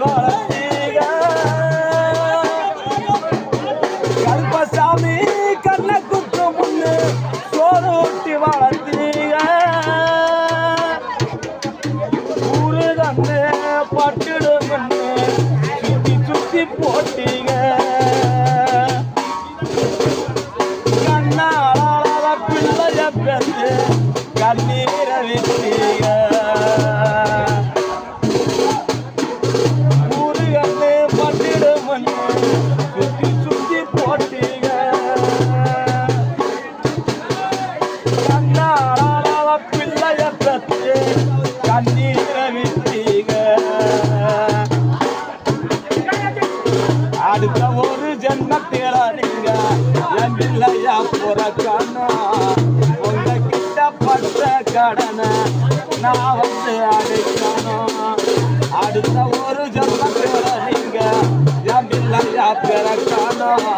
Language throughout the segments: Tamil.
வளர்த்தீங்க கருப்பசாமி கண்ணை குத்து முன்னு சோறு ஊட்டி வளர்த்தீங்க ஊரு தந்து பட்டுடுன்னு சுத்தி சுத்தி போட்டீங்க கண்ணாளாத பிள்ளைய பெற்று கண்ணீரை விட்டீங்க சுத்தி சுத்தி போட்டீங்க கண்ணாளால பிள்ளைய பெற்று கண்ணீரை விட்டீங்க அடுத்த ஒரு ஜென்மத்தில நீங்க என் பிள்ளையா பிறக்கணும் உங்ககிட்ட பட்ட கடனை நான் வந்து அடைக்கணும் அடுத்த ஒரு ஜென்மத்தில நீங்க என் பிள்ளையா பிறக்கணும்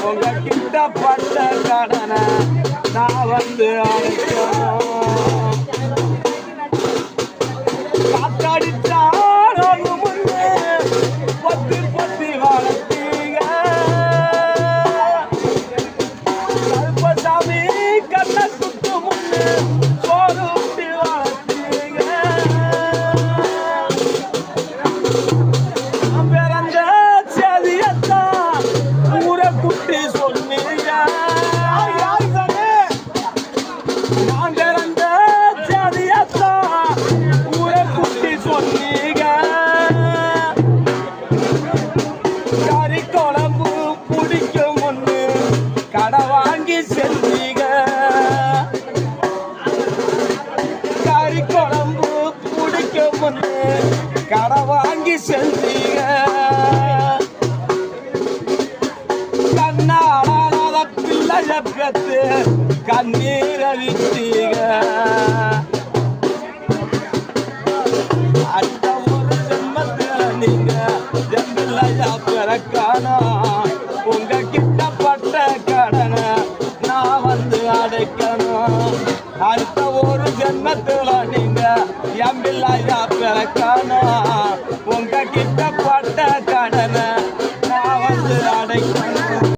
உங்ககிட்ட பட்ட கடனை நான் வந்து அடைக்கணும் காத்தடிச்சாலும் முன்னே பொத்தி பொத்தி வளர்த்தீங்க கருப்பசாமி கண்ணை குத்து முன்னே சோறு ஊட்டி வளர்த்தீங்க பிறந்த செதியத்தான் ஊரை குட்டி சொன்னீங்க நான் பிறந்த செதியத்தான் ஊரை குட்டி சொன்னீங்க கறி குழம்பு பிடிக்கும் ஒன்று கடை வாங்கி செஞ்சீங்க கறி குழம்பு பிடிக்கும் ஒன்று கடை வாங்கி செஞ்சீங்க கண்ணாளாத பிள்ளைய பெற்று கண்ணீரை விட்டீங்க அடுத்த ஒரு ஜென்மத்தில் நீங்க என் பிள்ளையா பிறக்கணும் உங்ககிட்ட பட்ட கடனை நான் வந்து அடைக்கணும் அடுத்த ஒரு ஜென்மத்தில் நீங்க என் பிள்ளையா பிறக்கணும்